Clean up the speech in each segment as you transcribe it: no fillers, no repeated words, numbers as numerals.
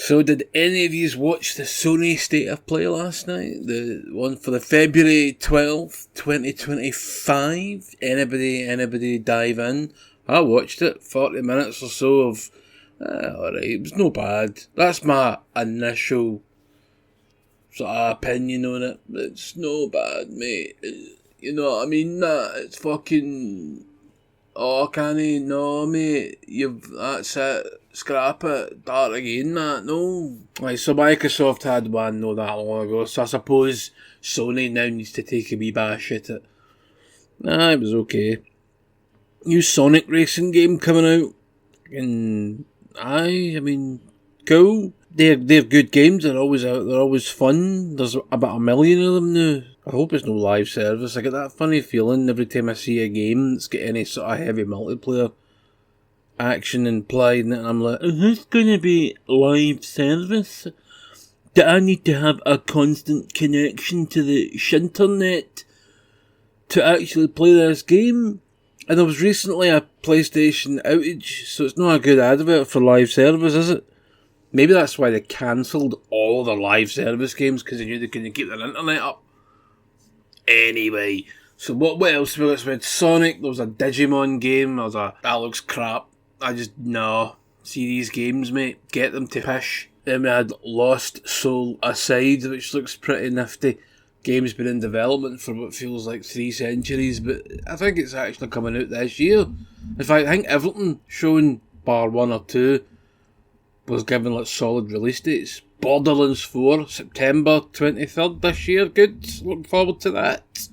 So did any of you watch the Sony State of Play last night? The one for the February 12th, 2025? Anybody dive in? I watched it, 40 minutes or so of, alright, it was no bad. That's my initial sort of opinion on it. It's no bad, mate. You know what I mean? Nah, it's fucking... Oh, canny, no, mate. That's it. Scrap it. Start again, Matt. No. Right, so Microsoft had one not that long ago, so I suppose Sony now needs to take a wee bash at it. Nah, it was okay. New Sonic racing game coming out. And I mean, cool. They're good games. They're always out. They're always fun. There's about 1 million of them now. I hope it's no live service. I get that funny feeling every time I see a game that's got any sort of heavy multiplayer action implied in it, and I'm like, is this going to be live service? Do I need to have a constant connection to the shinternet to actually play this game? And there was recently a PlayStation outage, so it's not a good advert for live service, is it? Maybe that's why they cancelled all of their live service games, because they knew they couldn't keep their internet up. Anyway, so what else we got? Sonic, there was a Digimon game, that looks crap. I just, no. See these games, mate, get them to pish. Then we had Lost Soul Aside, which looks pretty nifty. Game's been in development for what feels like 3 centuries, but I think it's actually coming out this year. In fact, I think everything shown, bar 1 or 2, was given like solid release dates. Borderlands 4, September 23rd this year. Good. Looking forward to that.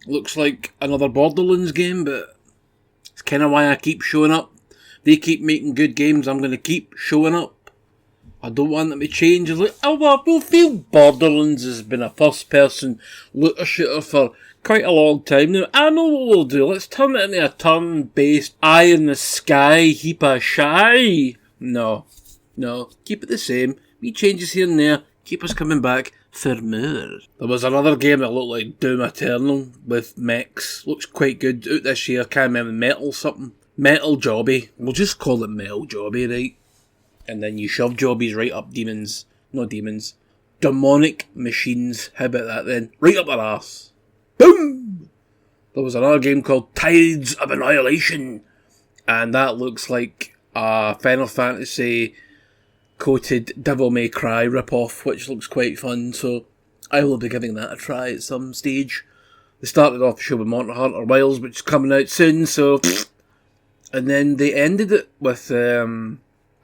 Looks like another Borderlands game, but it's kind of why I keep showing up. They keep making good games, I'm going to keep showing up. I don't want them to change. It's like, oh, well, we feel Borderlands has been a first-person looter shooter for quite a long time now. I know what we'll do. Let's turn it into a turn-based, eye-in-the-sky heap of shy. No. Keep it the same. Wee changes here and there. Keep us coming back for more. There was another game that looked like Doom Eternal with mechs. Looks quite good. Out this year. Can't remember. Metal something. Metal Jobby. We'll just call it Metal Jobby, right? And then you shove jobbies right up demons. Not demons. Demonic machines. How about that then? Right up their arse. Boom! There was another game called Tides of Annihilation. And that looks like a Final Fantasy coated Devil May Cry rip-off, which looks quite fun, so I will be giving that a try at some stage. They started off the show with Monster Hunter Wilds, which is coming out soon, so... And then they ended it with a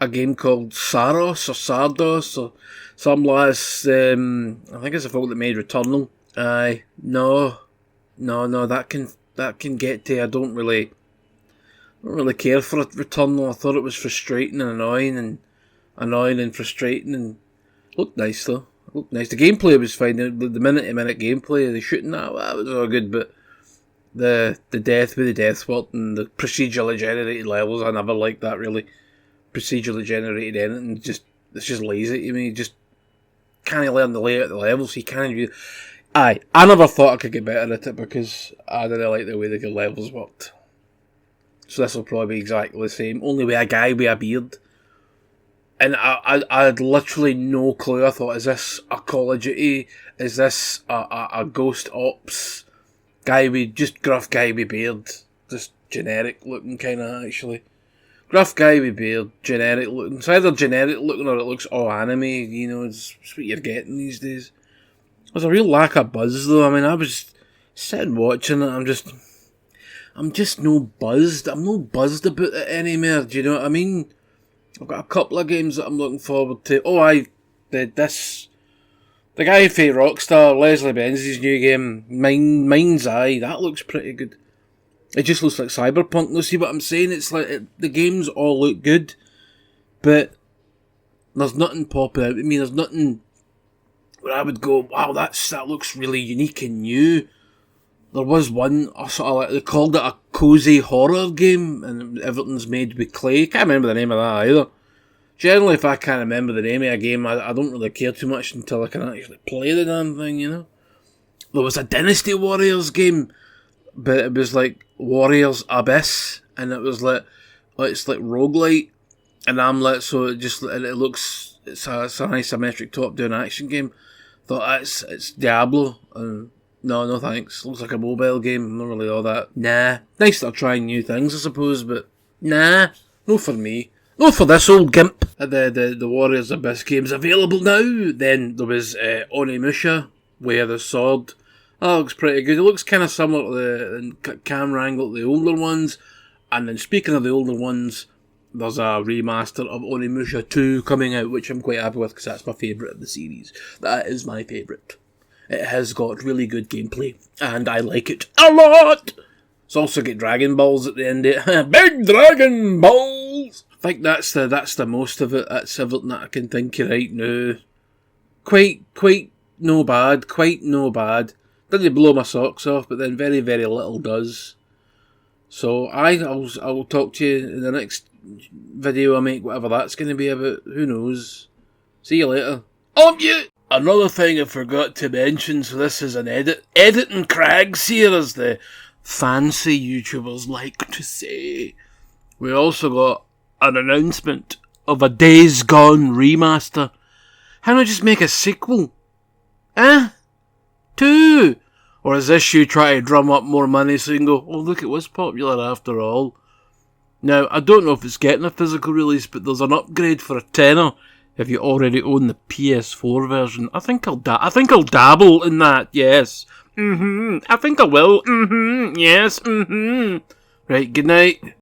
game called Saros or Sardos or some lass. I think it's a folk that made Returnal. Aye, no, that can get to. I don't really care for Returnal. I thought it was frustrating and annoying and frustrating, and looked nice though. Looked nice. The gameplay was fine. The minute-to-minute gameplay, the shooting that was all good, but the death with the death sword and the procedurally generated levels, I never liked that really. Procedurally generated anything, it's just lazy to me. You just can't learn the layout of the levels, so you can't really... I never thought I could get better at it because I didn't like the way the levels worked. So this will probably be exactly the same, only with a guy with a beard. And I had literally no clue. I thought, is this a Call of Duty? Is this a Ghost Ops gruff guy with beard? Just generic looking kind of, actually. Gruff guy with beard, generic looking. It's either generic looking or it looks all anime, you know, it's what you're getting these days. There's a real lack of buzz though. I mean, I was sitting watching it, I'm just no buzzed. I'm no buzzed about it anymore, do you know what I mean? I've got a couple of games that I'm looking forward to. The guy for Rockstar, Leslie Benz's new game, Mind's Eye, that looks pretty good. It just looks like Cyberpunk. No, see what I'm saying? It's like the games all look good, but there's nothing popping out. I mean, there's nothing where I would go, wow, that looks really unique and new. There was one, sort of like, they called it a cozy horror game, and everything's made with clay. Can't remember the name of that either. Generally, if I can't remember the name of a game, I don't really care too much until I can actually play the damn thing, you know? There was a Dynasty Warriors game, but it was like Warriors Abyss, and it was like, it's like roguelite, and I'm like, so it looks it's an isometric top-down action game. Thought it's Diablo. No thanks. Looks like a mobile game. I'm not really all that. Nah. Nice they're trying new things, I suppose, but nah. No for me. No for this old gimp. The Warriors Abyss game's available now. Then there was Onimusha, Way of the Sword. That looks pretty good. It looks kind of similar to the camera angle to the older ones. And then speaking of the older ones, there's a remaster of Onimusha 2 coming out, which I'm quite happy with because that's my favourite of the series. That is my favourite. It has got really good gameplay, and I like it a lot! It's also got Dragon Balls at the end of it. Big Dragon Balls! I think that's the most of it. That's everything that I can think of right now. Quite no bad. Didn't blow my socks off, but then very, very little does. So I'll talk to you in the next video I make, whatever that's going to be about. Who knows? See you later. On you! Another thing I forgot to mention, so this is an editing Craggs here, as the fancy YouTubers like to say. We also got an announcement of a Days Gone remaster. How do I just make a sequel? 2? Or is this you try to drum up more money so you can go, oh look, it was popular after all? Now, I don't know if it's getting a physical release, but there's an upgrade for a tenner if you already own the PS4 version. I think I'll dabble in that, yes. I think I will. Yes. Right, good night.